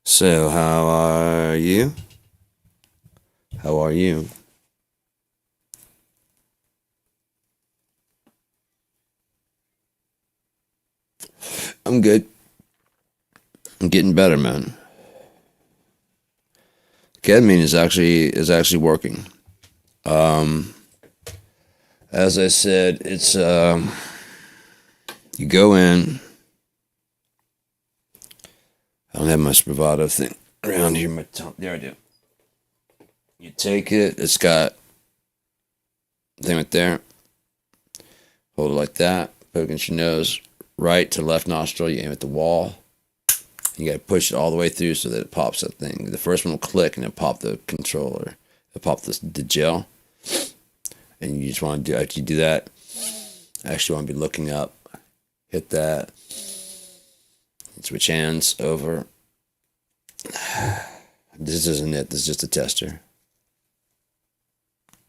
So, how are you? How are you? I'm good. I'm getting better, man. Ketamine is actually working. Um, as I said, it's you go in. I don't have my Spravato thing around here. My tongue. There I do. You take it. It's got thing right there. Hold it like that. Put it against your nose. Right to left nostril. You aim at the wall. You got to push it all the way through so that it pops that thing. The first one will click and it'll pop the controller. It'll pop the gel. And you just want to do, after you do that, I actually want to be looking up. Hit that. Switch hands over. This isn't it. This is just a tester.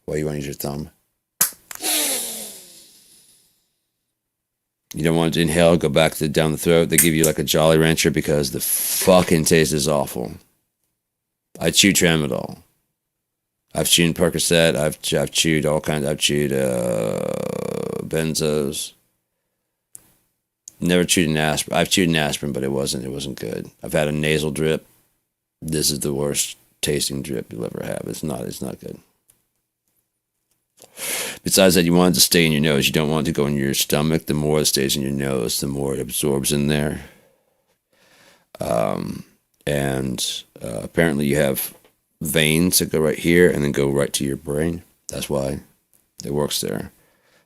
Why you want to use your thumb? You don't want to inhale, go back to down the throat. They give you like a Jolly Rancher because the fucking taste is awful. I chew Tramadol. I've chewed Percocet. I've chewed all kinds. I've chewed benzos. Never chewed an aspirin. I've chewed an aspirin, but it wasn't good. I've had a nasal drip. This is the worst tasting drip you'll ever have. It's not good. Besides that, you want it to stay in your nose. You don't want it to go in your stomach. The more it stays in your nose, the more it absorbs in there. And apparently you have veins that go right here and then go right to your brain. That's why it works there.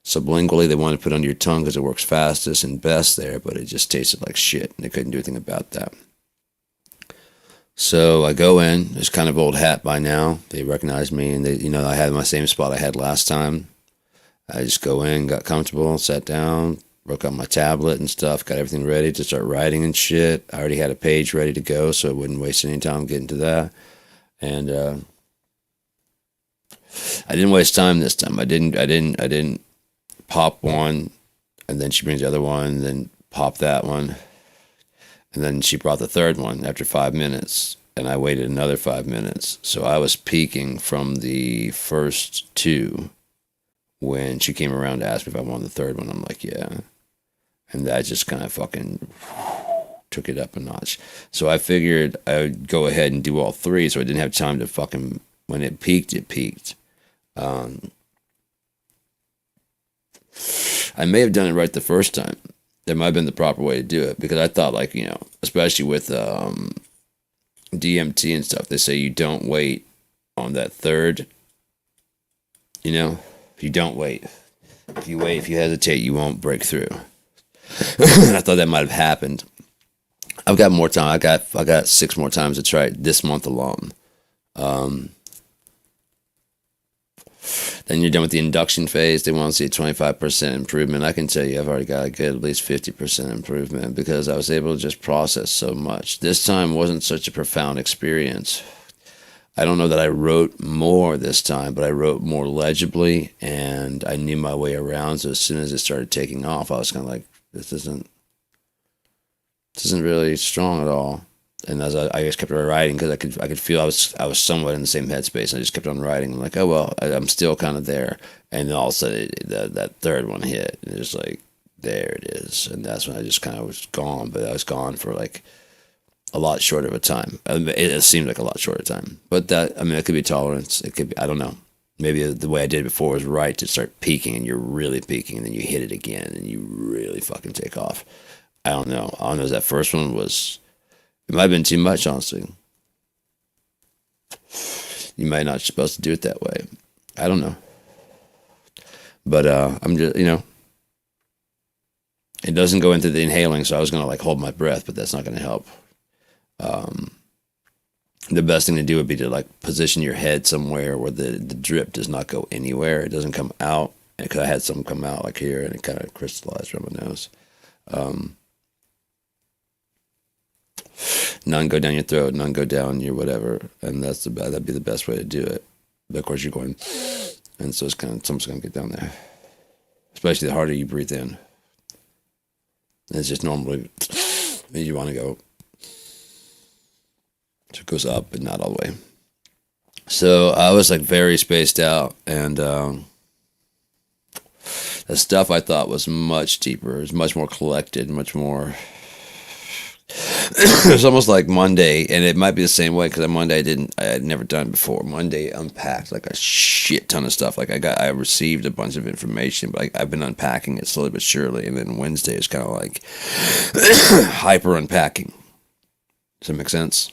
Sublingually, they want to put it under your tongue because it works fastest and best there, but it just tasted like shit, and they couldn't do anything about that. So I go in. It's kind of old hat by now. They recognize me, and I had my same spot I had last time. I just go in, got comfortable, sat down, broke out my tablet and stuff, got everything ready to start writing and shit. I already had a page ready to go, so I wouldn't waste any time getting to that. And I didn't waste time this time. I didn't pop one, and then she brings the other one, and then pop that one. And then she brought the third one after 5 minutes, and I waited another 5 minutes. So I was peaking from the first two when she came around to ask me if I wanted the third one. I'm like, yeah. And that just kind of fucking took it up a notch. So I figured I would go ahead and do all three, so I didn't have time to fucking, when it peaked, it peaked. I may have done it right the first time. That might have been the proper way to do it, because I thought, like, especially with DMT and stuff, they say you don't wait on that third. You don't wait. If you hesitate, you won't break through. I thought that might have happened. I've got more time. I got 6 more times to try it this month alone. Then you're done with the induction phase. They want to see a 25% improvement. I can tell you I've already got a good at least 50% improvement because I was able to just process so much. This time wasn't such a profound experience. I don't know that I wrote more this time, but I wrote more legibly, and I knew my way around. So as soon as it started taking off, I was kind of like, this isn't really strong at all. And as I just kept on writing because I could feel I was somewhat in the same headspace. And I just kept on writing. I'm like, oh well, I'm still kind of there. And then all of a sudden that third one hit, and it's like, there it is. And that's when I just kind of was gone. But I was gone for like a lot short of a time. It seemed like a lot shorter time. But it could be tolerance. It could be, I don't know. Maybe the way I did it before was right to start peaking, and you're really peaking, and then you hit it again, and you really fucking take off. I don't know. All I know is that first one was. It might have been too much, honestly. You might not be supposed to do it that way. I don't know. But I'm just, it doesn't go into the inhaling, so I was going to like hold my breath, but that's not going to help. The best thing to do would be to like position your head somewhere where the drip does not go anywhere. It doesn't come out. Because I had some come out like here, and it kind of crystallized around my nose. None go down your throat, none go down your whatever, and that'd be the best way to do it. But of course, you're going, and so it's something's gonna get down there. Especially the harder you breathe in. And it's just normally And you want to go, so it goes up, but not all the way. So I was like very spaced out, and the stuff I thought was much deeper. It was much more collected, much more. It was almost like Monday, and it might be the same way because Monday I had never done it before. Monday unpacked like a shit ton of stuff. Like I received a bunch of information, but I've been unpacking it slowly but surely. And then Wednesday is kind of like hyper unpacking. Does that make sense?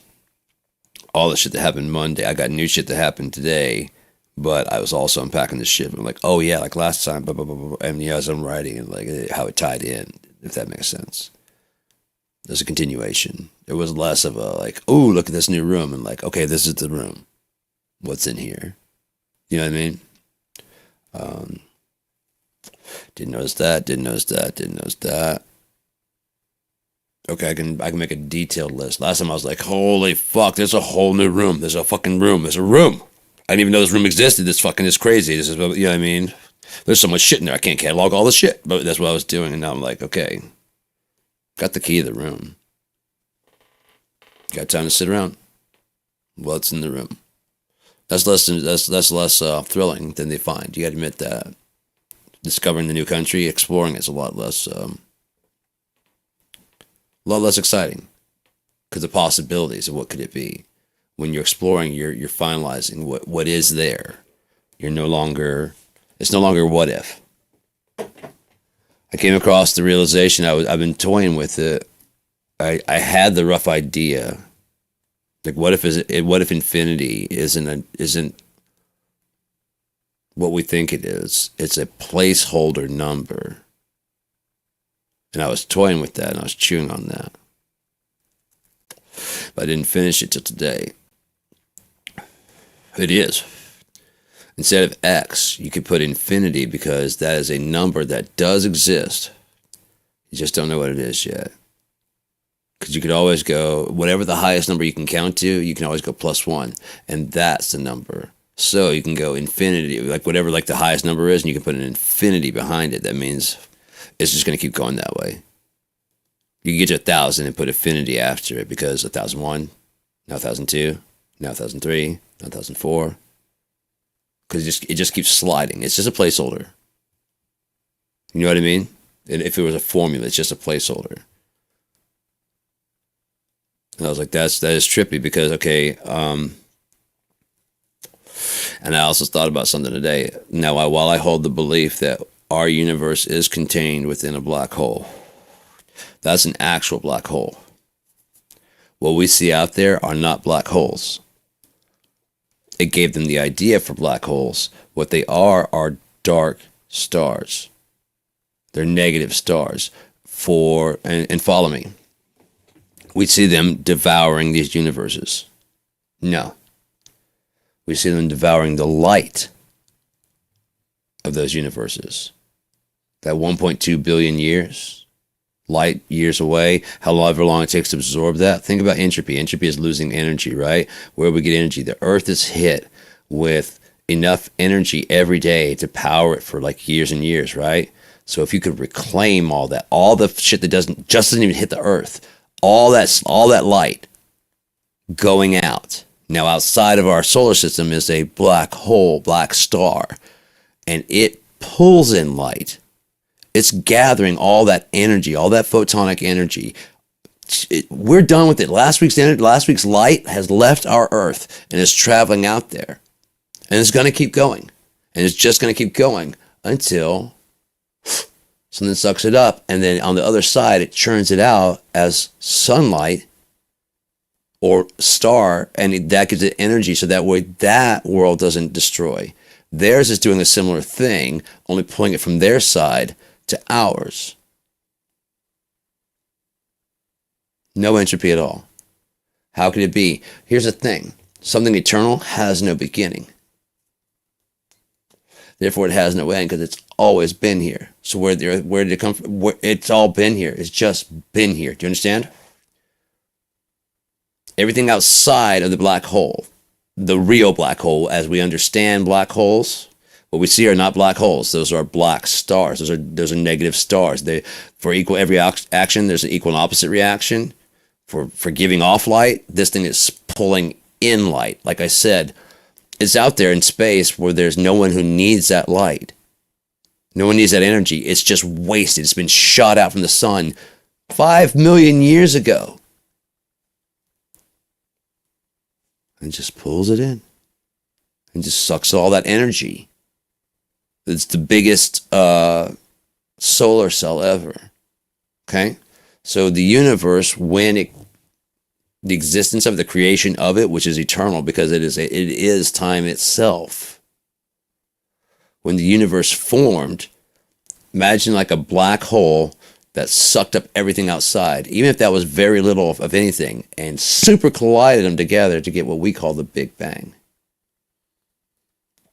All the shit that happened Monday, I got new shit that happened today, but I was also unpacking this shit. I'm like, oh yeah, like last time, blah, blah, blah, blah. And as I'm writing and like how it tied in, if that makes sense. There's a continuation. It was less of a like, oh, look at this new room, and like, okay, this is the room. What's in here? You know what I mean? Didn't notice that. Didn't notice that. Didn't notice that. Okay, I can make a detailed list. Last time I was like, holy fuck, there's a whole new room. There's a fucking room. There's a room. I didn't even know this room existed. This fucking is crazy. This is, you know what I mean? There's so much shit in there. I can't catalog all the shit. But that's what I was doing, and now I'm like, okay. Got the key to the room. Got time to sit around. What's in the room? That's less thrilling than they find. You got to admit that. Discovering the new country, exploring is a lot less exciting because the possibilities of what could it be. When you're exploring, you're finalizing what is there. It's no longer what if. I came across the realization I've been toying with it. I had the rough idea, like what if infinity isn't what we think it is? It's a placeholder number, and I was toying with that, and I was chewing on that, but I didn't finish it till today. It is. Instead of X, you could put infinity because that is a number that does exist. You just don't know what it is yet. Because you could always go, whatever the highest number you can count to, you can always go +1. And that's the number. So you can go infinity, like whatever like the highest number is, and you can put an infinity behind it. That means it's just going to keep going that way. You can get to 1,000 and put infinity after it because 1,001, now 1,002, now 1,003, now 1,004. Because it just keeps sliding. It's just a placeholder. You know what I mean? And if it was a formula, it's just a placeholder. And I was like, that is trippy because, okay, and I also thought about something today. Now, while I hold the belief that our universe is contained within a black hole, that's an actual black hole. What we see out there are not black holes. It gave them the idea for black holes. What they are dark stars. They're negative stars. And follow me. We see them devouring these universes. No. We see them devouring the light of those universes. That 1.2 billion years, light years away, however long it takes to absorb that. Think about entropy. Entropy is losing energy, right? Where we get energy. The Earth is hit with enough energy every day to power it for like years and years, right? So if you could reclaim all the shit that doesn't even hit the Earth, all that light going out. Now outside of our solar system is a black hole, black star, and it pulls in light. It's gathering all that energy, all that photonic energy. We're done with it. Last week's light has left our Earth and is traveling out there. And it's going to keep going. And it's just going to keep going until something sucks it up. And then on the other side, it churns it out as sunlight or star. And that gives it energy so that way that world doesn't destroy. Theirs is doing a similar thing, only pulling it from their side to ours. No entropy at all. How could it be? Here's the thing. Something eternal has no beginning. Therefore, it has no end because it's always been here. So where did it come from? It's all been here. It's just been here. Do you understand? Everything outside of the black hole, the real black hole, as we understand black holes, What we see are not black holes. Those are black stars. Those are negative stars. For equal every action, there's an equal and opposite reaction. For giving off light, this thing is pulling in light. Like I said, it's out there in space where there's no one who needs that light. No one needs that energy. It's just wasted. It's been shot out from the sun 5 million years ago. And just pulls it in. And just sucks all that energy. It's the biggest solar cell ever. Okay? So the universe, the existence of the creation of it, which is eternal because it is time itself. When the universe formed, imagine like a black hole that sucked up everything outside, even if that was very little of anything, and super collided them together to get what we call the Big Bang.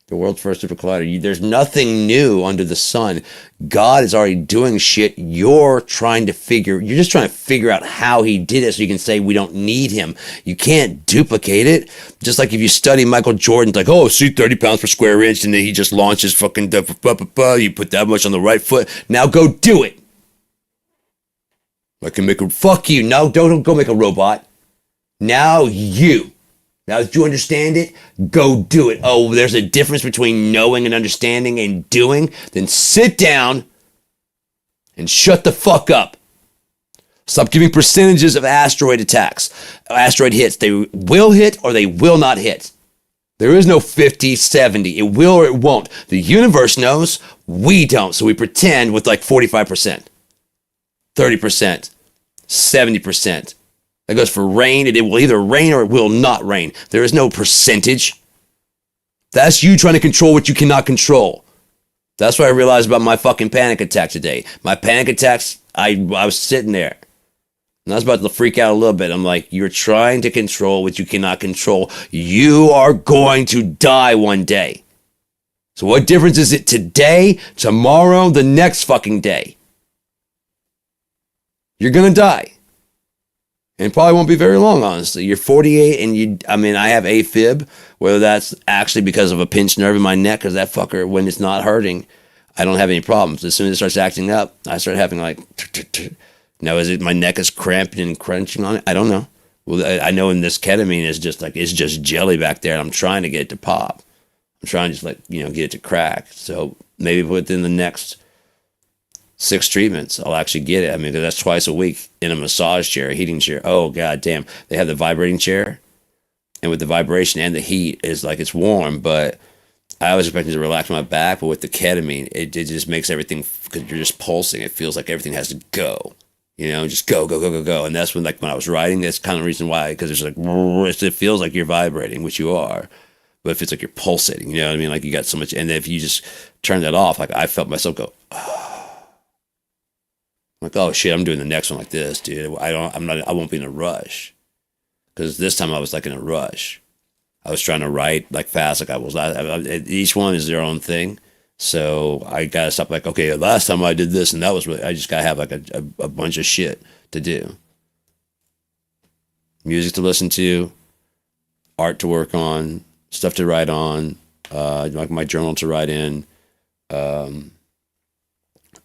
The world's first super collider. There's nothing new under the sun. God is already doing shit. You're just trying to figure out how he did it so you can say we don't need him. You can't duplicate it. Just like if you study Michael Jordan, like, oh, see 30 pounds per square inch, and then he just launches fucking, you put that much on the right foot. Now go do it. I can fuck you. No, don't go make a robot. Now that you understand it, go do it. Oh, there's a difference between knowing and understanding and doing. Then sit down and shut the fuck up. Stop giving percentages of asteroid attacks, asteroid hits. They will hit or they will not hit. There is no 50, 70. It will or it won't. The universe knows. We don't. So we pretend with like 45%, 30%, 70%. That goes for rain. It will either rain or it will not rain. There is no percentage. That's you trying to control what you cannot control. That's what I realized about my fucking panic attack today. My panic attacks, I was sitting there. And I was about to freak out a little bit. I'm like, you're trying to control what you cannot control. You are going to die one day. So what difference is it today, tomorrow, the next fucking day? You're going to die. And it probably won't be very long, honestly. You're 48 and I have AFib, whether that's actually because of a pinched nerve in my neck, because that fucker, when it's not hurting, I don't have any problems. As soon as it starts acting up, I start having like, now is it my neck is cramping and crunching on it? I don't know. Well, I know in this ketamine is just like, it's just jelly back there and I'm trying to get it to pop. I'm trying to just get it to crack. So maybe within the next 6 treatments, I'll actually get it. I mean, that's twice a week in a massage chair, a heating chair. Oh, god damn. They have the vibrating chair. And with the vibration and the heat, it's warm, but I was expecting to relax my back, but with the ketamine, it just makes everything, because you're just pulsing. It feels like everything has to go. Just go, go, go, go, go. And that's when I was writing, that's kind of the reason why, because it feels like you're vibrating, which you are. But it feels like you're pulsating, you know what I mean? Like you got so much, and if you just turn that off, like I felt myself go, like, oh shit, I'm doing the next one like this, dude. I won't be in a rush. Because this time I was like in a rush. I was trying to write like fast, like I was. Each one is their own thing. So I gotta stop like, okay, last time I did this and that was really, I just gotta have like a bunch of shit to do. Music to listen to, art to work on, stuff to write on, like my journal to write in,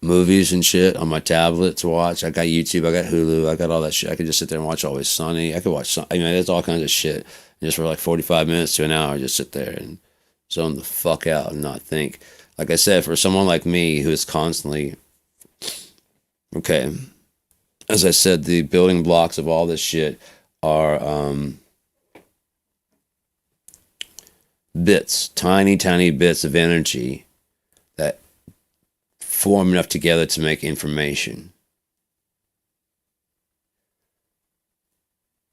movies and shit on my tablet to watch. I got YouTube, I got Hulu, I got all that shit. I could just sit there and watch Always Sunny. I could watch, there's all kinds of shit. And just for like 45 minutes to an hour, just sit there and zone the fuck out and not think. Like I said, for someone like me who is constantly, okay, as I said, the building blocks of all this shit are bits, tiny, tiny bits of energy that form enough together to make information.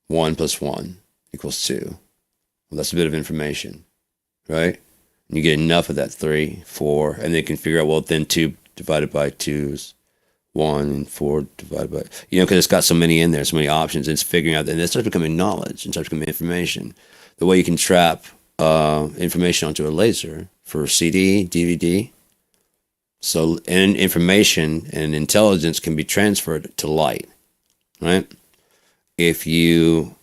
1 + 1 = 2. Well, that's a bit of information, right? And you get enough of that 3, 4, and they can figure out, well, then 2 divided by 2 is 1, and 4 divided by, because it's got so many in there, so many options, and it's figuring out, and it starts becoming knowledge, and starts becoming information. The way you can trap information onto a laser for CD, DVD. So, and information and intelligence can be transferred to light, right? If you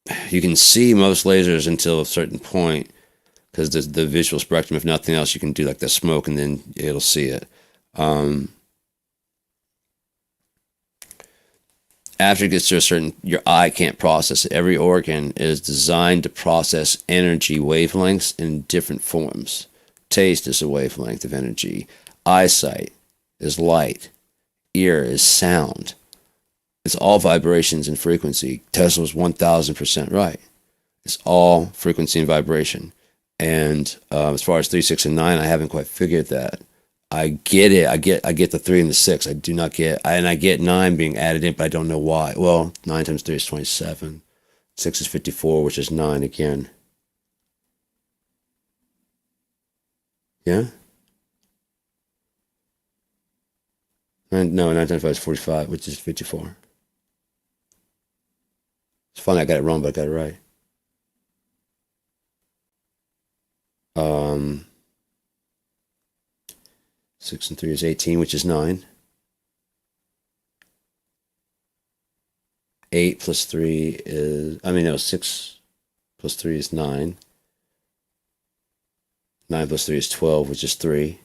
can see most lasers until a certain point, because the visual spectrum, if nothing else, you can do like the smoke and then it'll see it. After it gets to a certain, your eye can't process it. Every organ is designed to process energy wavelengths in different forms. Taste is a wavelength of energy. Eyesight is light. Ear is sound. It's all vibrations and frequency. Tesla's 1000% right. It's all frequency and vibration. And as far as 3, 6, and 9, I haven't quite figured that. I get it. I get the 3 and the 6. I do not get, and I get 9 being added in, but I don't know why. Well, 9 times 3 is 27. 6 is 54, which is 9 again. Yeah? No, 9 times 5 is 45, which is 54. It's funny, I got it wrong, but I got it right. 6 and 3 is 18, which is 9. 8 plus 3 is, 6 plus 3 is 9. 9 plus 3 is 12, which is 3.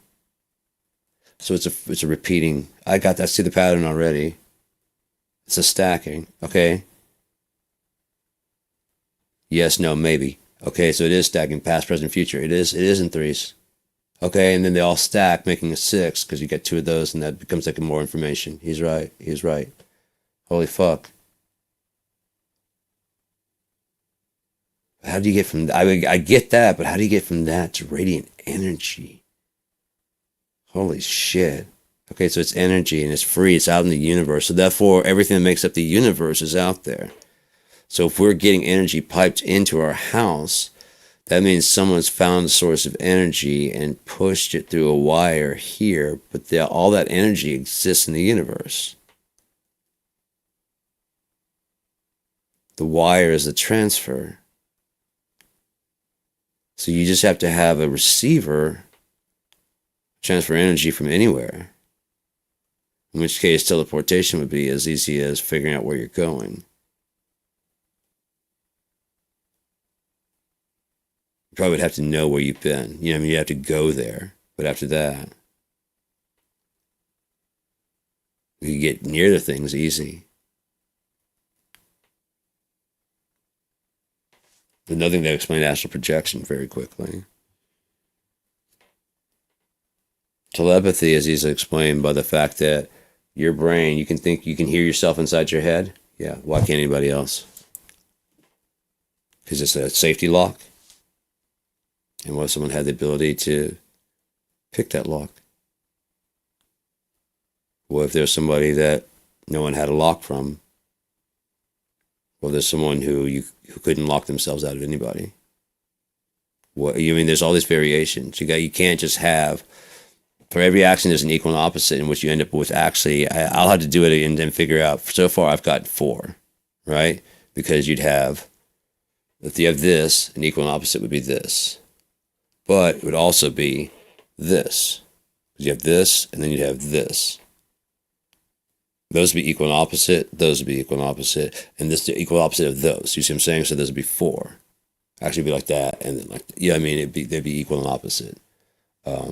So it's a repeating. I see the pattern already. It's a stacking. Okay. Yes, no, maybe. Okay, so it is stacking past, present, future. It is in threes. Okay, and then they all stack, making a 6, because you get 2 of those, and that becomes like more information. He's right. He's right. Holy fuck. How do you get from, I get that, but how do you get from that to radiant energy? Holy shit. Okay, so it's energy, and it's free. It's out in the universe. So therefore, everything that makes up the universe is out there. So if we're getting energy piped into our house, that means someone's found a source of energy and pushed it through a wire here, but all that energy exists in the universe. The wire is the transfer. So you just have to have a receiver transfer energy from anywhere, in which case teleportation would be as easy as figuring out where you're going. Probably would have to know where you've been. You have to go there. But after that, you get near the things easy. Another thing that explained astral projection very quickly. Telepathy is easily explained by the fact that your brain, you can hear yourself inside your head. Yeah, why can't anybody else? Because it's a safety lock. And what if someone had the ability to pick that lock? What if there's somebody that no one had a lock from? Or there's someone who couldn't lock themselves out of anybody? There's all these variations. You can't just have, for every action there's an equal and opposite, in which you end up with I'll have to do it and then figure out. So far I've got 4, right? Because you'd have, if you have this, an equal and opposite would be this. But it would also be this. You have this, and then you'd have this. Those would be equal and opposite. Those would be equal and opposite. And this is the equal opposite of those. You see what I'm saying? So those would be 4. Actually, it'd be like that. And then they'd be equal and opposite. I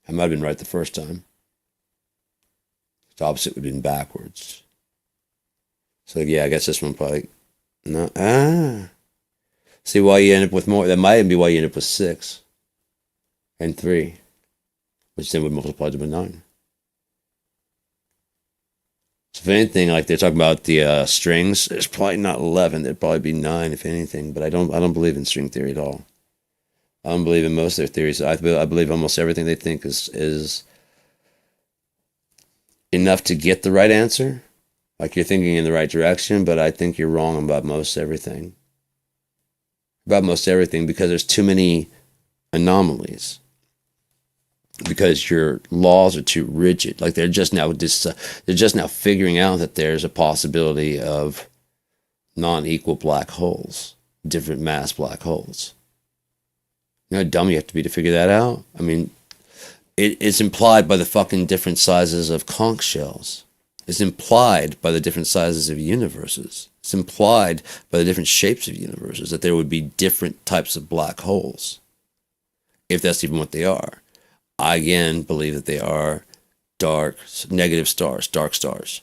might have been right the first time. The opposite would have been backwards. So yeah, I guess this one probably, no, see why you end up with more. That might even be why you end up with 6 and 3, which then would multiply to 9. So if anything, like they're talking about the strings, there's probably not 11. There'd probably be 9 if anything. But I don't believe in string theory at all. I don't believe in most of their theories. I believe almost everything they think is enough to get the right answer. Like you're thinking in the right direction, but I think you're wrong about most everything. About most everything, because there's too many anomalies. Because your laws are too rigid. Like they're just now figuring out that there's a possibility of non-equal black holes, different mass black holes. You know how dumb you have to be to figure that out? It's implied by the fucking different sizes of conch shells. It's implied by the different sizes of universes. It's implied by the different shapes of universes that there would be different types of black holes, if that's even what they are. I again believe that they are dark, negative stars, dark stars.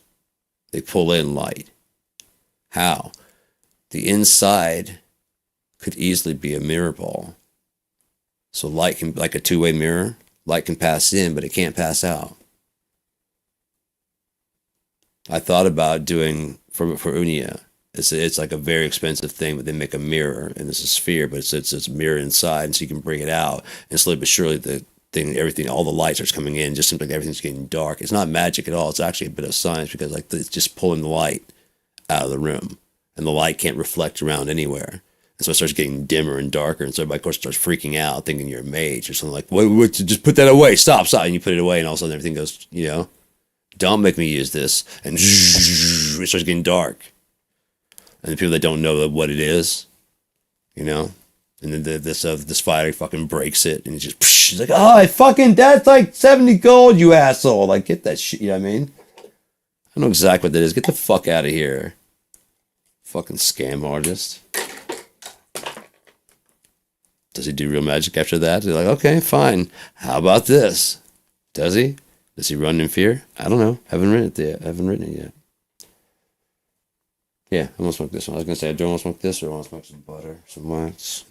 They pull in light. How? The inside could easily be a mirror ball. So light can, like a two-way mirror, light can pass in, but it can't pass out. I thought about doing for Unia. It's like a very expensive thing, but they make a mirror and it's a sphere, but it's a mirror inside, and so you can bring it out, and slowly but surely the thing, everything, all the light starts coming in. Just seems like everything's getting dark. It's not magic at all. It's actually a bit of science, because like it's just pulling the light out of the room, and the light can't reflect around anywhere. And so it starts getting dimmer and darker, and so everybody, of course, starts freaking out, thinking you're a mage or something. Like, what, just put that away, stop, and you put it away, and all of a sudden everything goes, don't make me use this, and it starts getting dark. And the people that don't know what it is, and then this fighter fucking breaks it, and he's like, oh, that's like 70 gold, you asshole. Like, get that shit, you know what I mean? I know exactly what that is. Get the fuck out of here. Fucking scam artist. Does he do real magic after that? They're like, okay, fine. How about this? Does he? Does he run in fear? I don't know. Haven't written it yet. Yeah, I want to smoke this one. I was going to say, I don't want to smoke this, or I want to smoke some butter, some wax.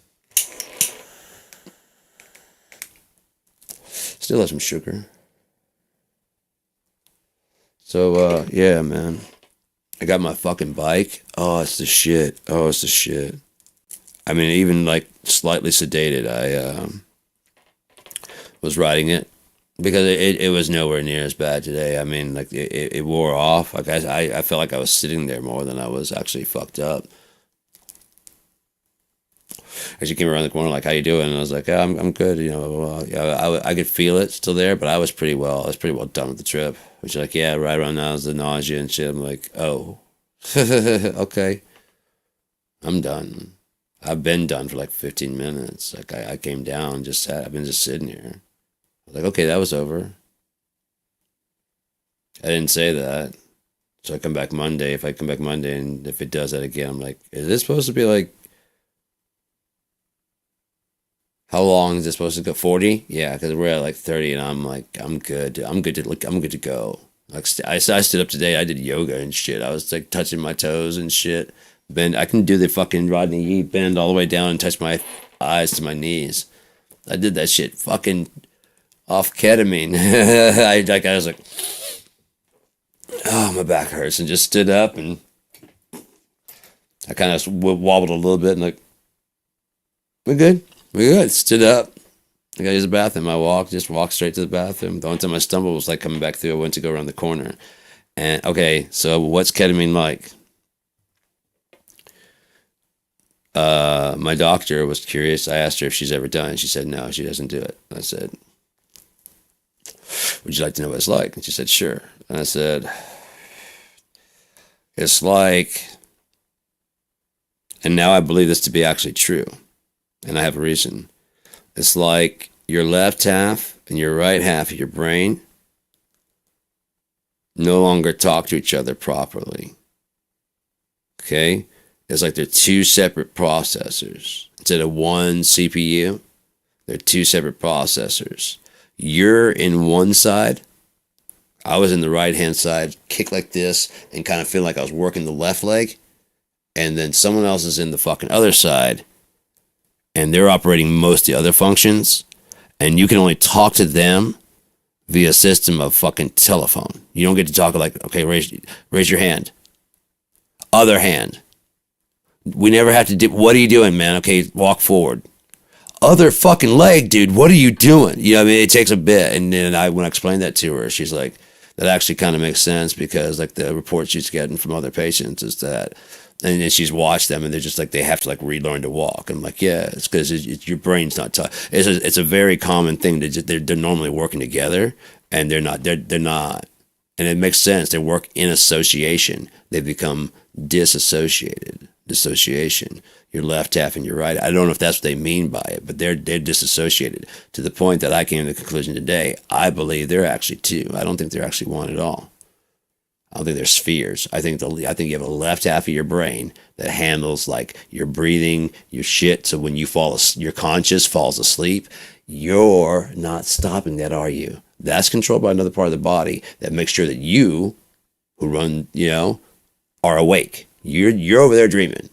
Still have some sugar. So, yeah, man. I got my fucking bike. Oh, it's the shit. I mean, even like slightly sedated, I was riding it, because it was nowhere near as bad today. I mean, like it wore off. Like I felt like I was sitting there more than I was actually fucked up. As you came around the corner, like, how you doing? And I was like, yeah, I'm good. I could feel it still there, but I was pretty well done with the trip. Which, like, yeah, right around now is the nausea and shit. I'm like, oh, okay, I'm done. I've been done for like 15 minutes. Like, I came down, I've been just sitting here. I was like, okay, that was over. I didn't say that. So I come back Monday. If I come back Monday and if it does that again, I'm like, is this supposed to be like, how long is this supposed to go? 40? Yeah, because we're at like 30, and I'm like, I'm good. I'm good to go. Like, I stood up today. I did yoga and shit. I was like touching my toes and shit. I can do the fucking Rodney Yee bend all the way down and touch my eyes to my knees. I did that shit fucking off ketamine. I was like, oh, my back hurts, and just stood up, and I kind of wobbled a little bit, and like, we're good. Stood up. I got to use the bathroom. I walked straight to the bathroom. The only time I stumbled was like coming back through. I went to go around the corner. And okay, so what's ketamine like? My doctor was curious. I asked her if she's ever done it. She said no, she doesn't do it. I said, would you like to know what it's like? And she said, sure. And I said, it's like, and now I believe this to be actually true, and I have a reason. It's like your left half and your right half of your brain no longer talk to each other properly. Okay? It's like they're two separate processors. Instead of one CPU, they're two separate processors. You're in one side. I was in the right-hand side, kick like this, and kind of feel like I was working the left leg. And then someone else is in the fucking other side, and they're operating most of the other functions, and you can only talk to them via system of fucking telephone. You don't get to talk like, okay, raise your hand. Other hand. We never have to do, what are you doing, man? Okay, walk forward. Other fucking leg, dude, what are you doing? You know what I mean? It takes a bit. And then when I explained that to her, she's like, that actually kind of makes sense, because like the reports she's getting from other patients is that, and then she's watched them, and they're just like, they have to like relearn to walk. I'm like, yeah, it's because your brain's not it's a very common thing. They're normally working together, and they're not. And it makes sense. They work in association. They become dissociation. Your left half and your right. I don't know if that's what they mean by it, but they're disassociated, to the point that I came to the conclusion today, I believe they're actually two. I don't think they're actually one at all. I don't think they're spheres. I think you have a left half of your brain that handles like your breathing, your shit. So when you your conscious falls asleep, you're not stopping that, are you? That's controlled by another part of the body that makes sure that you, who run, are awake. You're over there dreaming.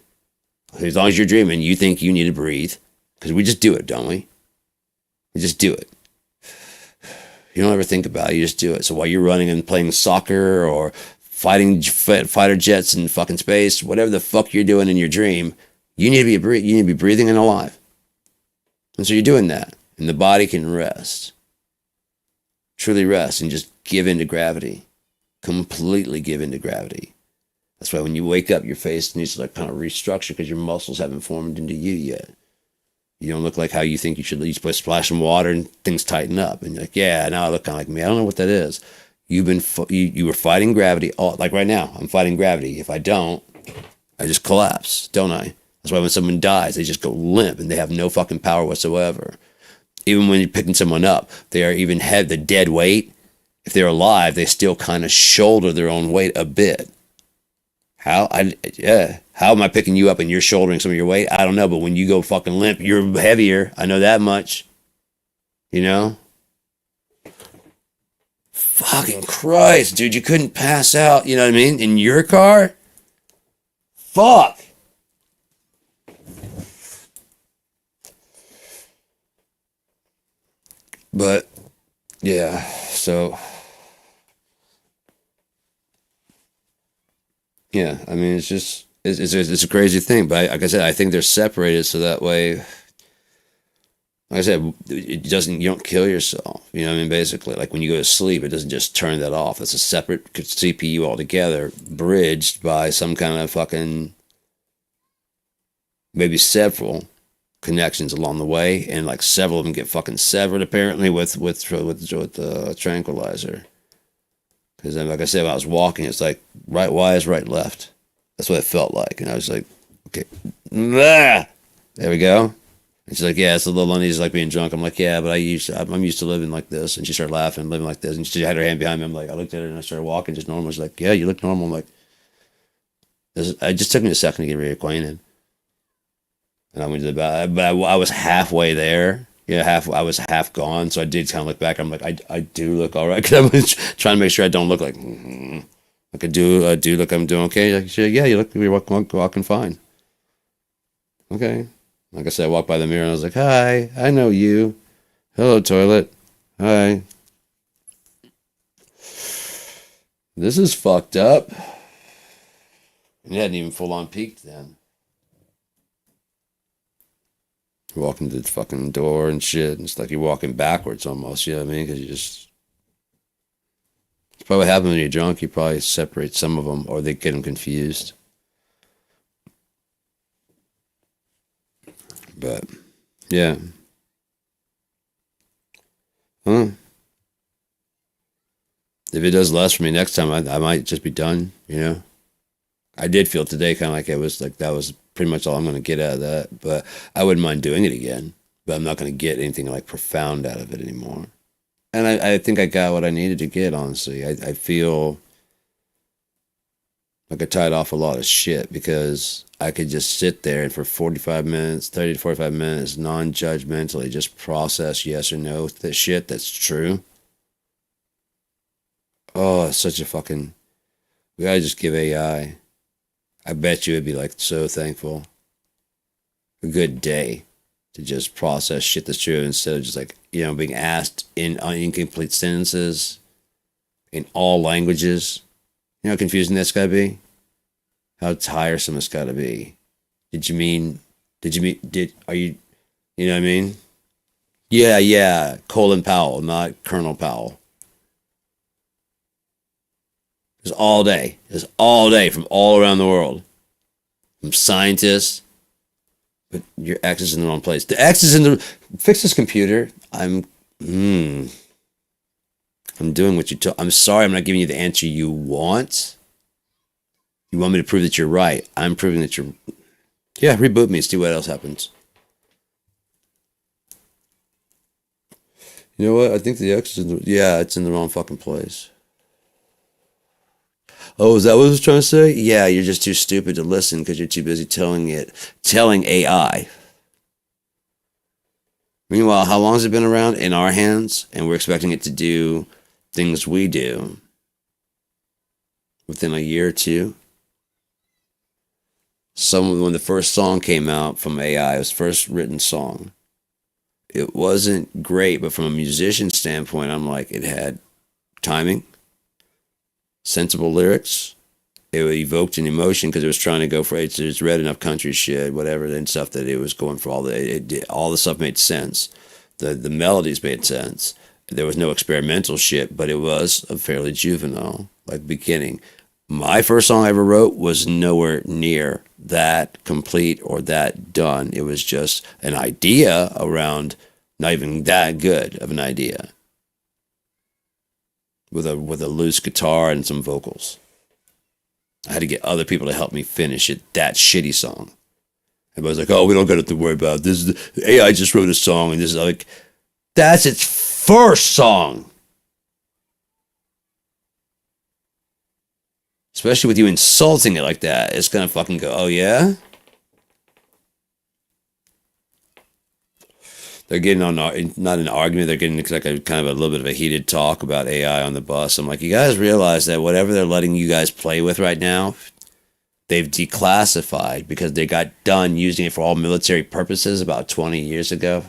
As long as you're dreaming, you think you need to breathe because we just do it, don't we? We just do it. You don't ever think about it. You just do it. So while you're running and playing soccer or fighting fighter jets in fucking space, whatever the fuck you're doing in your dream, you need to be breathing and alive. And so you're doing that, and the body can rest, truly rest, and just give into gravity, completely give into gravity. That's why when you wake up, your face needs to like kind of restructure because your muscles haven't formed into you yet. You don't look like how you think you should. You just put a splash of water and things tighten up, and you're like, yeah, now I look kind of like me. I don't know what that is. You were fighting gravity. Like right now, I'm fighting gravity. If I don't, I just collapse, don't I? That's why when someone dies, they just go limp and they have no fucking power whatsoever. Even when you're picking someone up, they are even had the dead weight. If they're alive, they still kind of shoulder their own weight a bit. How am I picking you up and you're shouldering some of your weight? I don't know, but when you go fucking limp, you're heavier. I know that much. You know? Fucking Christ, dude, you couldn't pass out, you know what I mean? In your car? Fuck. But yeah, so yeah, I mean, it's a crazy thing, but like I said, I think they're separated so that way, like I said, you don't kill yourself. You know what I mean? Basically, like when you go to sleep, it doesn't just turn that off. It's a separate CPU altogether, bridged by some kind of fucking, maybe several connections along the way, and like several of them get fucking severed apparently with the tranquilizer. Because then, like I said, when I was walking, it's like right wise, right left. That's what it felt like, and I was like, okay, there we go. And she's like, yeah, it's a little uneasy, like being drunk. I'm like, yeah, but I'm used to living like this. And she started laughing, living like this, and she had her hand behind me. I'm like, I looked at her and I started walking just normal. She's like, yeah, you look normal. I'm like, it just took me a second to get reacquainted. And I went to the bath, but I was halfway there. Yeah, I was half gone, so I did kind of look back. I'm like, I do look all right because I was trying to make sure I don't look like I do look I'm doing okay. Like, yeah, you're walking fine. Okay. Like I said, I walked by the mirror and I was like, hi, I know you. Hello, toilet. Hi. This is fucked up. And it hadn't even full on peaked then. Walking to the fucking door and shit. And it's like you're walking backwards almost, you know what I mean? Because it's probably what happens when you're drunk. You probably separate some of them or they get them confused. But, yeah. Huh. If it does less for me next time, I might just be done, you know? I did feel today kind of like it was like that was pretty much all I'm going to get out of that. But I wouldn't mind doing it again. But I'm not going to get anything like profound out of it anymore. And I think I got what I needed to get, honestly. I feel like I tied off a lot of shit because I could just sit there and for 45 minutes, 30 to 45 minutes, non-judgmentally just process yes or no that shit that's true. Oh, it's such a fucking... We gotta just give AI. I bet you it'd be like so thankful. A good day to just process shit that's true instead of just like, being asked in incomplete sentences in all languages. You know how confusing that's gotta be? How tiresome it's gotta be. Are you, you know what I mean? Yeah, Colin Powell, not Colonel Powell. It's all day from all around the world. From scientists. But your X is in the wrong place. The X is in the... Fix this computer. I'm doing what you told... I'm sorry I'm not giving you the answer you want. You want me to prove that you're right. I'm proving that you're... Yeah, reboot me and see what else happens. You know what? I think the X is in the... Yeah, it's in the wrong fucking place. Oh, is that what I was trying to say? Yeah, you're just too stupid to listen because you're too busy telling AI. Meanwhile, how long has it been around? In our hands, and we're expecting it to do things we do within a year or two. When the first song came out from AI, it was first written song. It wasn't great, but from a musician standpoint, I'm like, it had timing, sensible lyrics. It evoked an emotion because it was trying to go for it. It's read enough country shit, whatever, and stuff that it was going for all the stuff made sense. The melodies made sense. There was no experimental shit, but it was a fairly juvenile like beginning. My first song I ever wrote was nowhere near that complete or that done. It was just an idea around, not even that good of an idea, with a loose guitar and some vocals. I had to get other people to help me finish it. That shitty song. Everybody's like, "Oh, we don't got to worry about this. The AI just wrote a song, and this is like, that's its first song." Especially with you insulting it like that, it's gonna fucking go, "Oh yeah." They're getting on not an argument. They're getting like a kind of a little bit of a heated talk about AI on the bus. I'm like, you guys realize that whatever they're letting you guys play with right now, they've declassified because they got done using it for all military purposes about 20 years ago,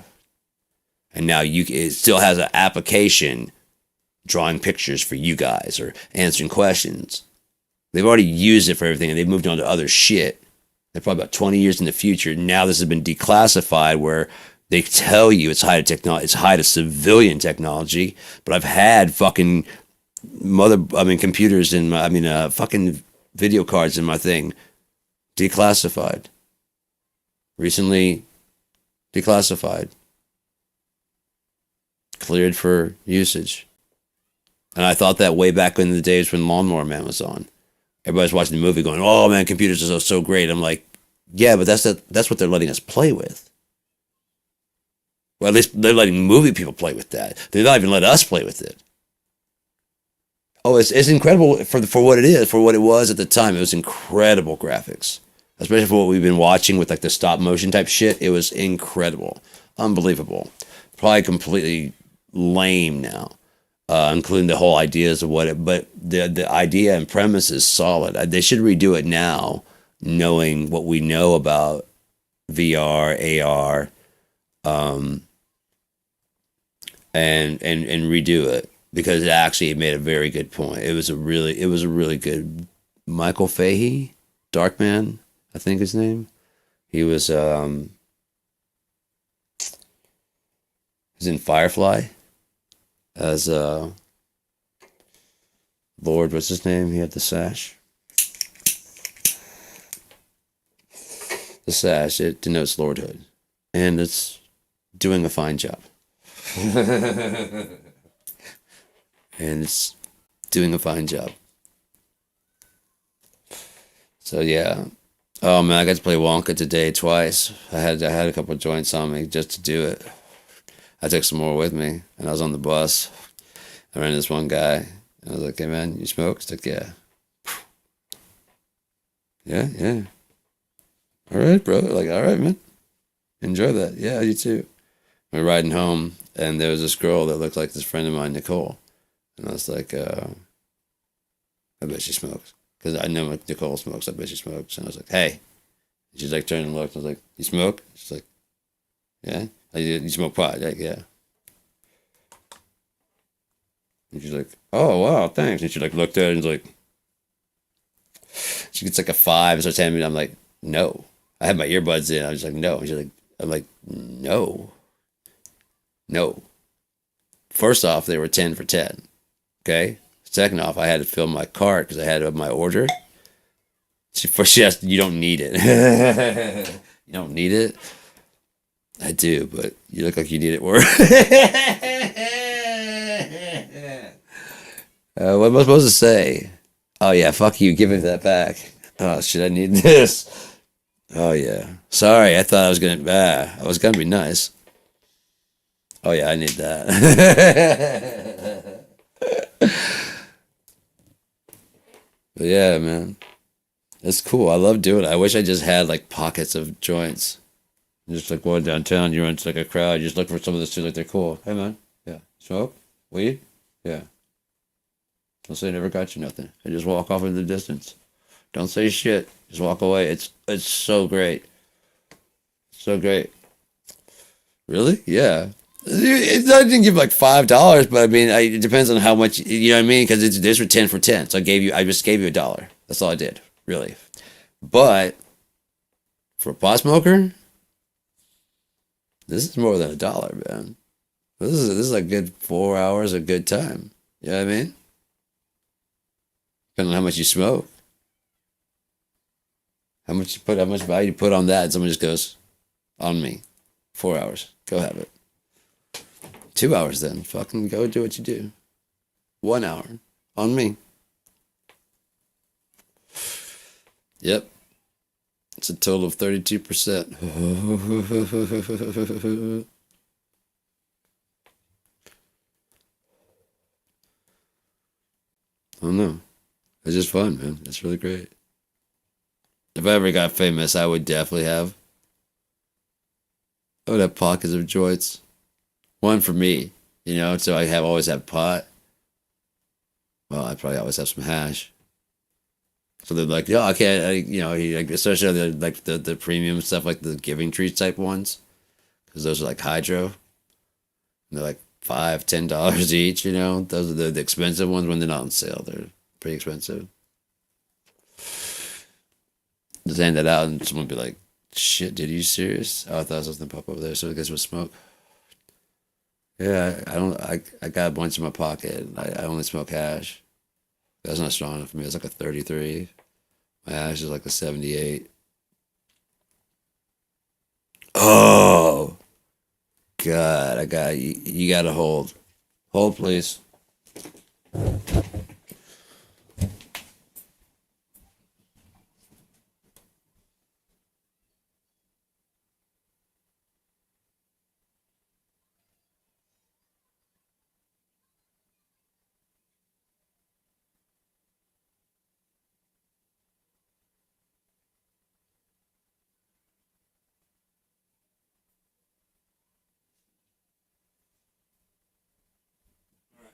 and now it still has an application drawing pictures for you guys or answering questions. They've already used it for everything, and they've moved on to other shit. They're probably about 20 years in the future. Now this has been declassified where they tell you it's high to technology, it's high to civilian technology. But I've had fucking computers in my, fucking video cards in my thing declassified. Recently declassified. Cleared for usage. And I thought that way back in the days when Lawnmower Man was on. Everybody's watching the movie going, "Oh man, computers are so great." I'm like, yeah, but that's what they're letting us play with. Well, at least they're letting movie people play with that. They're not even letting us play with it. Oh, it's incredible for what it is, for what it was at the time. It was incredible graphics, especially for what we've been watching with like the stop motion type shit. It was incredible, unbelievable. Probably completely lame now. Including the whole ideas of but the idea and premise is solid. They should redo it now, knowing what we know about VR, AR, and redo it because it actually made a very good point. It was a really good Michael Fahey, Darkman, I think his name. He was he's in Firefly. As Lord, what's his name? He had the sash. The sash, it denotes lordhood. And it's doing a fine job. And it's doing a fine job. So yeah. Oh man, I got to play Wonka today twice. I had a couple of joints on me just to do it. I took some more with me, and I was on the bus. I ran into this one guy, and I was like, "Hey man, you smoke?" He's like, "Yeah." Yeah. All right, bro. Like, all right, man. Enjoy that. Yeah, you too. We're riding home, and there was this girl that looked like this friend of mine, Nicole. And I was like, I bet she smokes. Because I know Nicole smokes. I bet she smokes. And I was like, hey. And she's like, turned and looked. I was like, you smoke? She's like, yeah. You smoke pot? Like, yeah. And she's like, oh, wow, thanks. And she like looked at it and was like, she gets like a 5 and starts handing me. I'm like, no. I have my earbuds in. I was like, no. And she's like, I'm like, no. No. First off, they were 10 for 10. Okay. Second off, I had to fill my cart because I had my order. She asked, you don't need it. You don't need it? I do, but you look like you need it more. What am I supposed to say? Oh yeah, fuck you, give me that back. Oh shit, I need this. Oh yeah. Sorry, I thought I was gonna be nice. Oh yeah, I need that. But yeah, man, that's cool. I love doing it. I wish I just had like pockets of joints. Just like going downtown, you run into like a crowd, you just look for some of those dudes like they're cool. Hey man, yeah, smoke, weed, yeah. Don't say I never got you nothing. I just walk off in the distance. Don't say shit. Just walk away. It's so great, so great. Really? Yeah. I didn't give like $5, but I mean, it depends on how much you know what I mean. Because it's this for 10 for 10, so I just gave you $1. That's all I did, really. But for a pot smoker, this is more than $1, man. This is a good 4 hours, a good time. You know what I mean? Depending on how much you smoke, how much value you put on that. And someone just goes, on me, 4 hours, go have it. 2 hours then, fucking go do what you do. 1 hour, on me. Yep, it's a total of 32%. I don't know. It's just fun, man. It's really great. If I ever got famous, I would have pockets of joints. One for me, so I have always have pot. Well, I probably always have some hash. So they're like, yeah, okay, like especially the premium stuff, like the Giving Tree type ones, because those are like hydro. And they're like $5, $10 each. Those are the expensive ones when they're not on sale. They're pretty expensive. Just hand that out, and someone would be like, "Shit, dude, are you serious?" Oh, I thought something pop over there, so I guess we'll smoke. Yeah, I don't. I got a bunch in my pocket. I only smoke hash. That's not strong enough for me. It's like a 33. My hash is like a 78. Oh God, I got you. You got to hold. Hold, please.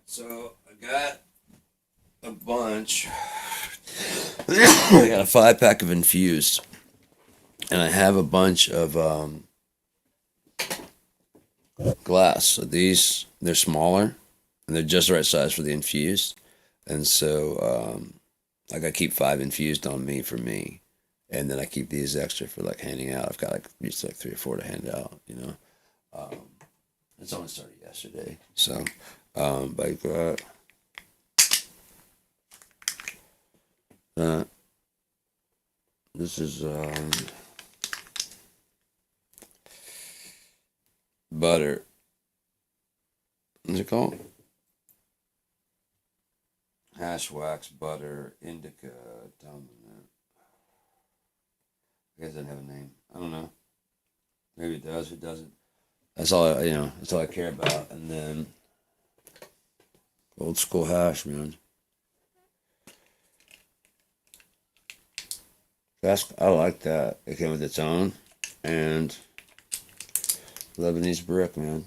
So I got a bunch. I got a 5 pack of infused, and I have a bunch of glass. So they're smaller, and they're just the right size for the infused. And so like I keep 5 infused on me for me, and then I keep these extra for like handing out. I've got like just like 3 or 4 to hand out. Um, it's only started yesterday, so but I got that. This is butter. What's it called? Hash wax butter indica dominant. I guess it doesn't have a name. I don't know. Maybe it does. It doesn't. That's all. That's all I care about. And then old school hash, man. I like that. It came with its own and Lebanese brick, man.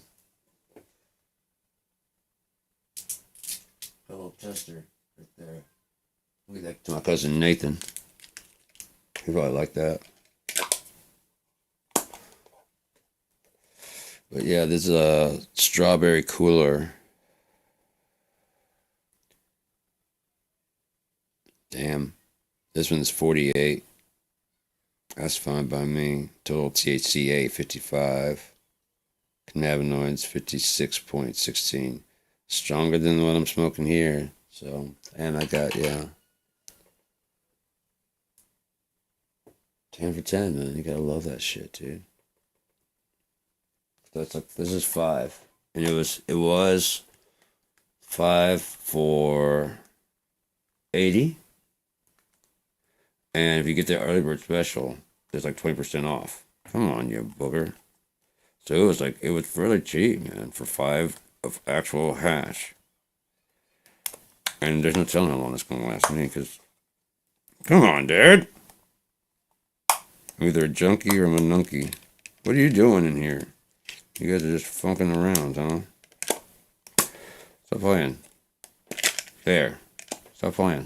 A little tester right there. Look at that to my cousin Nathan. He probably like that. But yeah, this is a strawberry cooler. Damn. This one's 48. That's fine by me. Total THCA 55. Cannabinoids 56.16. Stronger than what I'm smoking here. So, and I got, yeah. 10 for 10, man. You gotta love that shit, dude. That's like, this is 5. And it was 5 for 80. And if you get the early bird special, there's like 20% off. Come on, you booger. So it was fairly cheap, man, for 5 of actual hash. And there's no telling how long it's gonna last me, because Come on, Dad. I'm either a junkie or I'm a nunkie. What are you doing in here? You guys are just funking around, huh? Stop playing. There. Stop playing.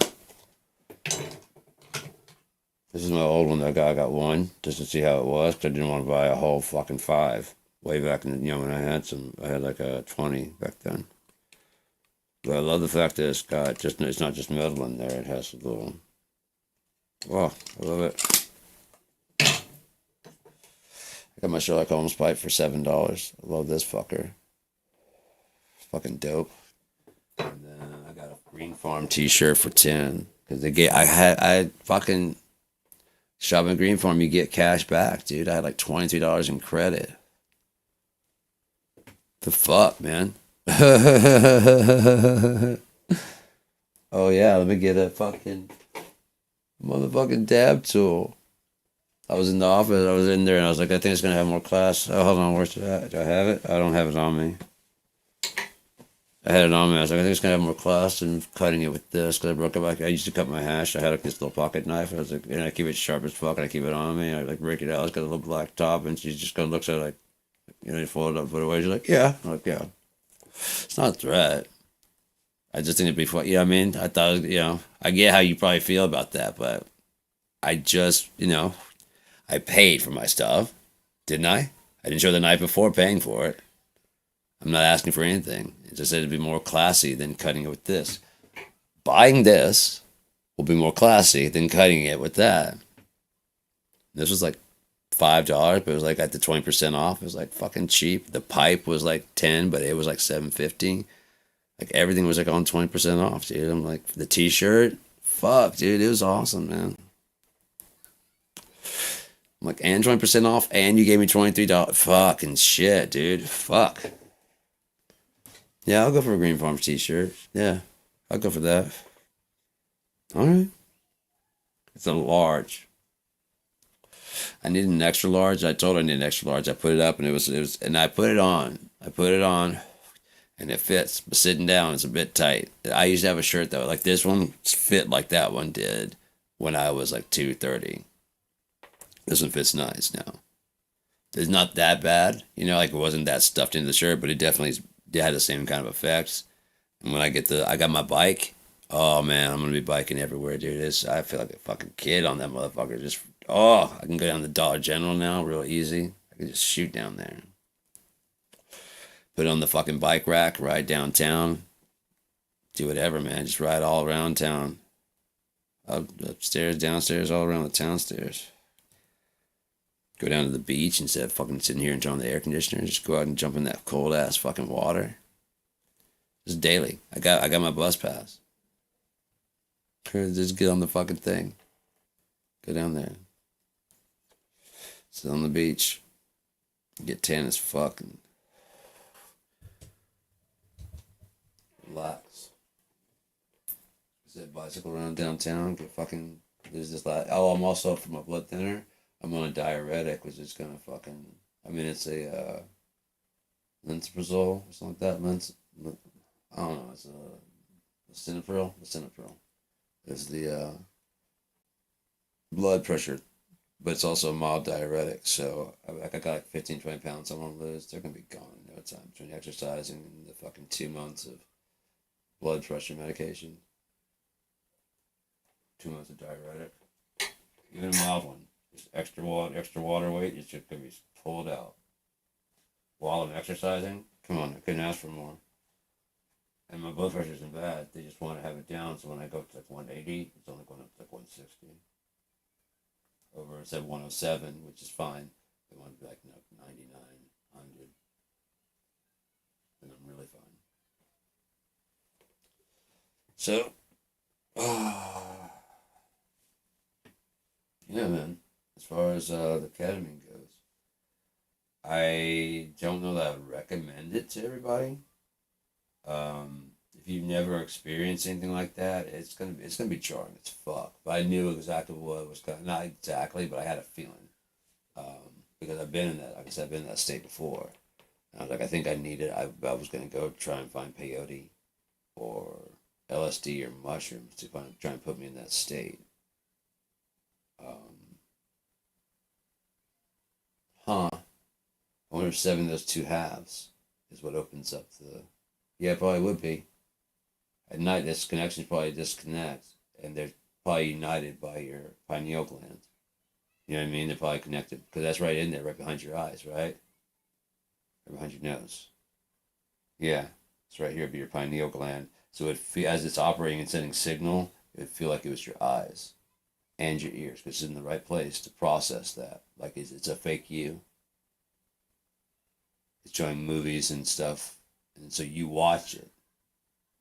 This is my old one that I got one just to see how it was, 'cause I didn't want to buy a whole fucking five. Way back in, when I had like a 20 back then. But I love the fact that it's not just metal in there, it has a little, wow, I love it. I got my Sherlock Holmes pipe for $7. I love this fucker. Fucking dope. And then I got a Green Farm t-shirt for 10. Cause I fucking shopping at Green Farm, you get cash back, dude. I had like $23 in credit. The fuck, man? Oh yeah, let me get a fucking motherfucking dab tool. I was in the office, I was in there, and I was like, I think it's gonna have more class. Oh, hold on, where's it at? Do I have it? I don't have it on me. I had it on me. I was like, I think it's gonna have more class than cutting it with this, because I broke it back. I used to cut my hash. I had like this little pocket knife. I was like, and I keep it sharp as fuck, and I keep it on me. I like break it out. It's got a little black top, and she just kind of looks at it like, you fold it up, put it away. She's like, yeah. I'm like, yeah. It's not a threat. I just think it'd be fun. You know what I mean? I thought, I get how you probably feel about that, but I just, I paid for my stuff, didn't I? I didn't show the night before paying for it. I'm not asking for anything. It just said it'd be more classy than cutting it with this. Buying this will be more classy than cutting it with that. This was like $5, but it was like at the 20% off. It was like fucking cheap. The pipe was like 10, but it was like 750. Like everything was like on 20% off, dude. I'm like, the t-shirt, fuck, dude, it was awesome, man. I'm like, and 20% off, and you gave me $23. Fucking shit, dude. Fuck. Yeah, I'll go for a Green Farm t-shirt. Yeah, I'll go for that. All right. It's a large. I needed an extra large. I told her I needed an extra large. I put it up, and and I put it on. And it fits. But sitting down, it's a bit tight. I used to have a shirt though, like this one fit like that one did when I was like 230. This one fits nice now. It's not that bad, like it wasn't that stuffed into the shirt, but it definitely had the same kind of effects. And when I got my bike. Oh man, I'm gonna be biking everywhere, dude. I feel like a fucking kid on that motherfucker. I can go down to Dollar General now, real easy. I can just shoot down there. Put it on the fucking bike rack, ride downtown, do whatever, man. Just ride all around town, upstairs, downstairs, all around the town stairs. Go down to the beach instead of fucking sitting here and turn on the air conditioner. Just go out and jump in that cold ass fucking water. Just daily. I got my bus pass. Just get on the fucking thing. Go down there. Sit on the beach. Get tan as fuck and relax. Sit bicycle around downtown. Get fucking. There's this like. Oh, I'm also for my blood thinner. I'm on a diuretic, which is gonna fucking. I mean, it's a lansoprazole or something like that. I don't know. It's a Synapryl. The Synapryl is the blood pressure, but it's also a mild diuretic. So I got like 15, 20 pounds I want to lose. They're gonna be gone in no time between exercising and the fucking 2 months of blood pressure medication. 2 months of diuretic, even a mild one. Just extra water weight. It's just gonna be pulled out while I'm exercising. Come on, I couldn't ask for more. And my blood pressure isn't bad. They just want to have it down, so when I go to like 180, it's only going up to like 160. Over it's at 107, which is fine. They want to be like 99, 100. And I'm really fine. So, yeah, man. As far as the ketamine goes, I don't know that I would recommend it to everybody. If you've never experienced anything like that, it's gonna be jarring as fuck. But I knew exactly what it was going. Not exactly, but I had a feeling. Because I've been in that. Like I said, I've been in that state before. And I was like, I think I need it. I was gonna go try and find peyote, or LSD or mushrooms to try and put me in that state. Um, huh. I wonder if severing those two halves is what opens up the. Yeah, it probably would be. At night, this connection probably disconnects, and they're probably united by your pineal gland. You know what I mean? They're probably connected because that's right in there, right behind your eyes, right? Right behind your nose. Yeah, it's right here, be your pineal gland. So as it's operating and sending signal, it would feel like it was your eyes and your ears because it's in the right place to process that. Like it's a fake you. It's showing movies and stuff, and so you watch it.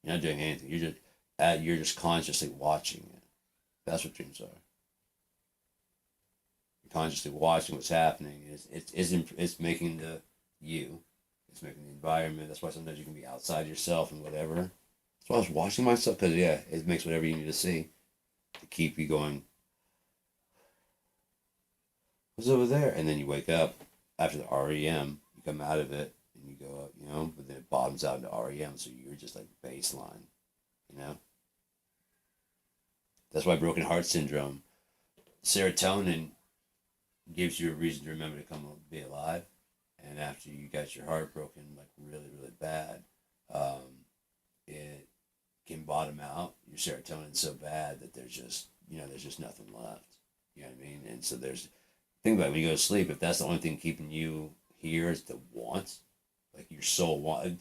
You're not doing anything. You're just consciously watching it. That's what dreams are. You're consciously watching what's happening. It's making the you. It's making the environment. That's why sometimes you can be outside yourself and whatever. That's why I was watching myself because yeah, it makes whatever you need to see to keep you going. What's over there? And then you wake up after the REM. You come out of it and you go up, but then it bottoms out into REM. So you're just like baseline, you know. That's why broken heart syndrome, serotonin gives you a reason to remember to come be alive. And after you got your heart broken, like really, really bad, it can bottom out. Your serotonin's so bad that there's just nothing left. You know what I mean? And so think about it, when you go to sleep, if that's the only thing keeping you here is the want, like your soul want. A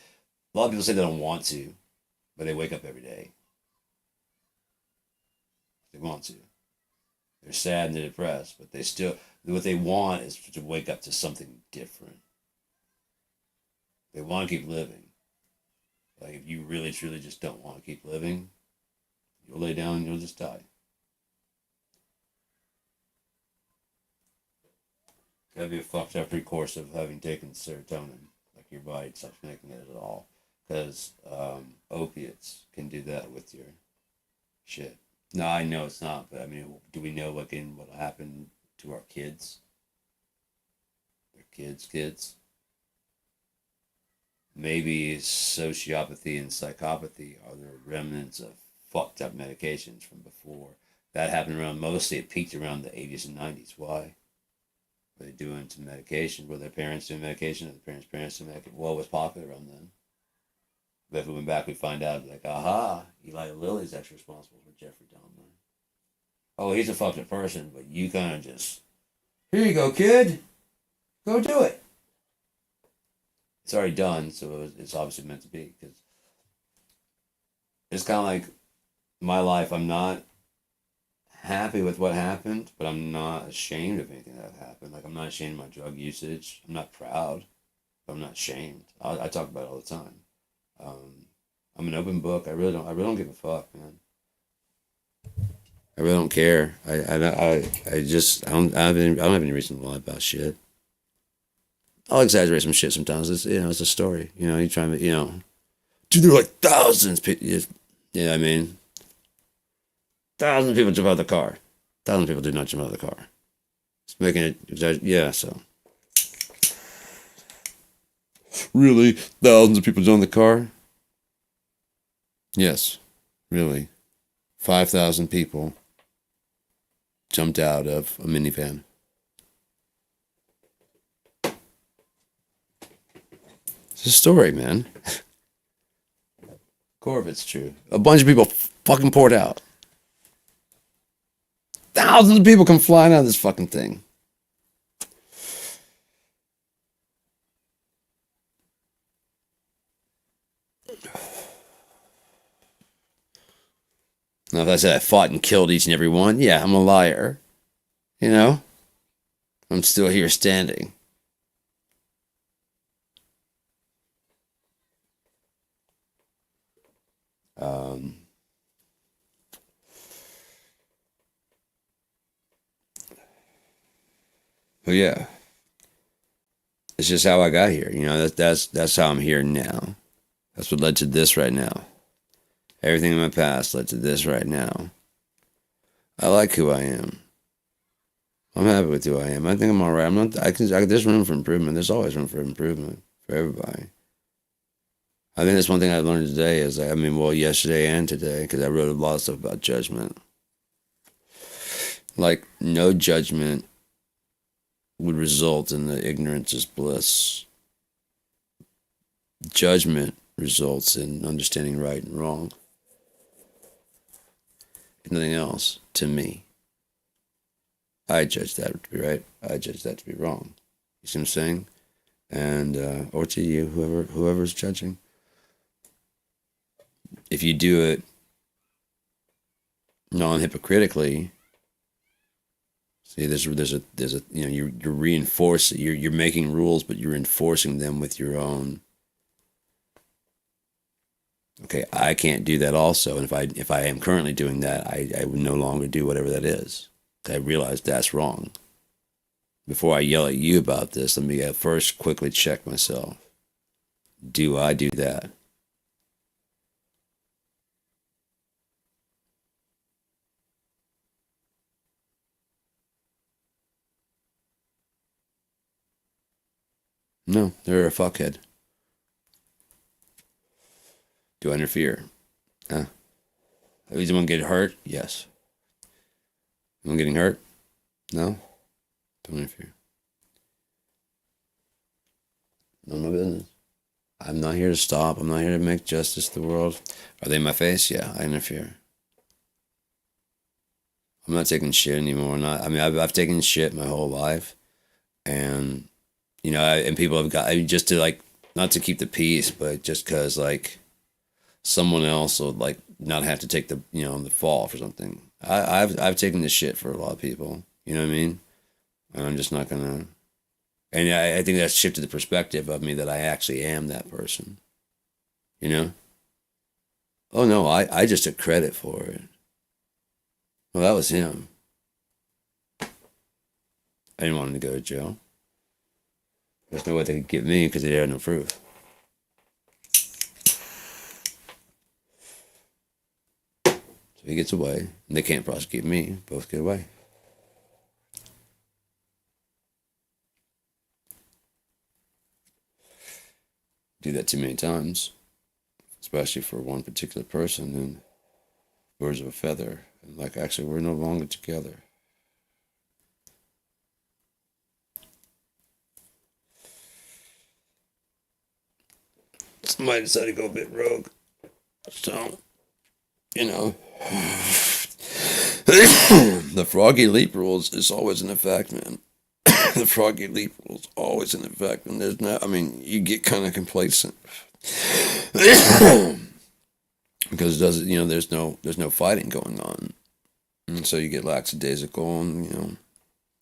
lot of people say they don't want to, but they wake up every day. They want to. They're sad and they're depressed, but what they want is to wake up to something different. They want to keep living. Like if you really truly just don't want to keep living, you'll lay down and you'll just die. Gotta be a fucked up course of having taken serotonin. Like your body stops making it at all. Because opiates can do that with your shit. No, I know it's not, but I mean, do we know what'll happen to our kids? Their kids? Maybe sociopathy and psychopathy are the remnants of fucked up medications from before. That happened mostly it peaked around the 80s and 90s. Why? Were they doing some medication? Were their parents doing medication? Or the parents doing medication? What was popular around then? But if we went back, we'd find out, like, aha, Eli Lilly's actually responsible for Jeffrey Dahmer. Oh, he's a fucked up person, but you kind of just, here you go, kid. Go do it. It's already done, so it's obviously meant to be. Because it's kind of like my life. I'm not happy with what happened, but I'm not ashamed of anything that happened. Like, I'm not ashamed of my drug usage. I'm not proud, but I'm not ashamed. I talk about it all the time. I'm an open book. I really don't give a fuck, man. I really don't care. I don't have any reason to lie about shit. I'll exaggerate some shit sometimes. It's a story. You try to, dude, there were like thousands. You know what I mean? Thousands of people jump out of the car. Thousands of people do not jump out of the car. It's making it, yeah. So really, thousands of people jump in the car. Yes, really, 5,000 people jumped out of a minivan. It's a story, man. Core of it's true. A bunch of people fucking poured out. Thousands of people come flying out of this fucking thing. Now, if I said I fought and killed each and every one, yeah, I'm a liar. I'm still here standing. Um, but yeah, it's just how I got here. That's how I'm here now. That's what led to this right now. Everything in my past led to this right now. I like who I am. I'm happy with who I am. I think I'm all right. I'm not. There's room for improvement. There's always room for improvement for everybody. I think that's one thing I learned today is, yesterday and today, because I wrote a lot of stuff about judgment. Like, no judgment would result in the ignorance is bliss. Judgment results in understanding right and wrong. Nothing else to me. I judge that to be right. I judge that to be wrong. You see what I'm saying? And or to you, whoever's judging. If you do it non-hypocritically, see, there's a you're reinforcing, you're making rules, but you're enforcing them with your own. Okay, I can't do that also, and if I am currently doing that, I would no longer do whatever that is. I realize that's wrong. Before I yell at you about this, let me first quickly check myself. Do I do that? No, they're a fuckhead. Do I interfere? Is anyone get hurt? Yes. Anyone getting hurt? No? Don't interfere. None of my business. I'm not here to stop. I'm not here to make justice to the world. Are they in my face? Yeah, I interfere. I'm not taking shit anymore. I've taken shit my whole life, and and people have got just to like not to keep the peace, but just because like someone else will like not have to take the fall for something. I've taken this shit for a lot of people. You know what I mean? And I'm just not gonna. And I think that's shifted the perspective of me that I actually am that person. You know? Oh no, I just took credit for it. Well, that was him. I didn't want him to go to jail. There's no way they could get me because they had no proof. So he gets away, and they can't prosecute me. Both get away. Do that too many times, especially for one particular person, and birds of a feather. And like, actually, we're no longer together. Somebody decided to go a bit rogue. So, the Froggy Leap rules is always in effect, man. The Froggy Leap rules always in effect, and you get kind of complacent because there's no fighting going on, and so you get lackadaisical, and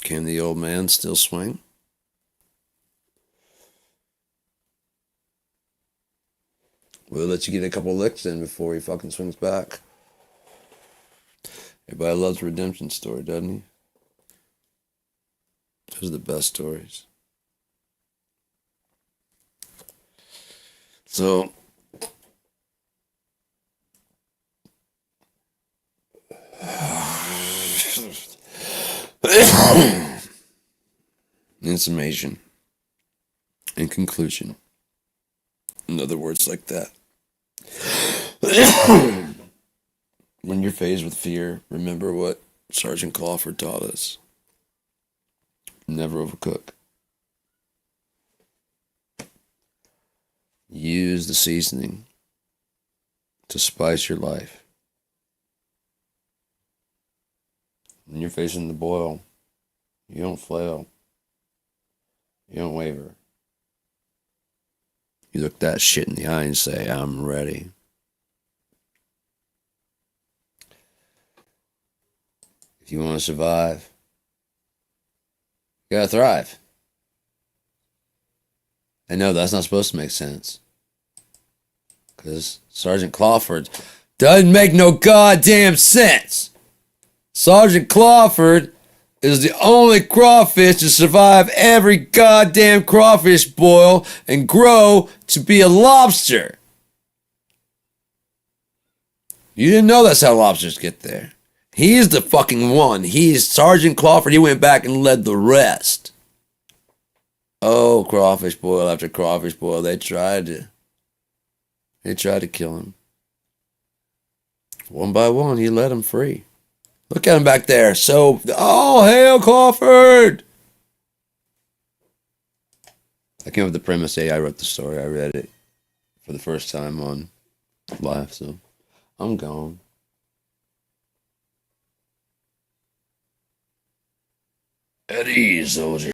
can the old man still swing? We'll let you get a couple licks in before he fucking swings back. Everybody loves a redemption story, doesn't he? Those are the best stories. So, in summation, in conclusion, in other words like that, when you're faced with fear, remember what Sergeant Clawford taught us. Never overcook. Use the seasoning to spice your life. When you're facing the boil, you don't flail. You don't waver. You look that shit in the eye and say, I'm ready. If you want to survive, you gotta thrive. I know that's not supposed to make sense. Because Sergeant Clawford doesn't make no goddamn sense. Sergeant Clawford is the only crawfish to survive every goddamn crawfish boil and grow to be a lobster. You didn't know that's how lobsters get there. He's the fucking one. He's Sergeant Clawford. He went back and led the rest. Oh, crawfish boil after crawfish boil. They tried to kill him. One by one, he let them free. Look at him back there. So, oh, hail Crawford! I came up with the premise. Hey, I wrote the story. I read it for the first time on live, so I'm gone. At ease, soldier.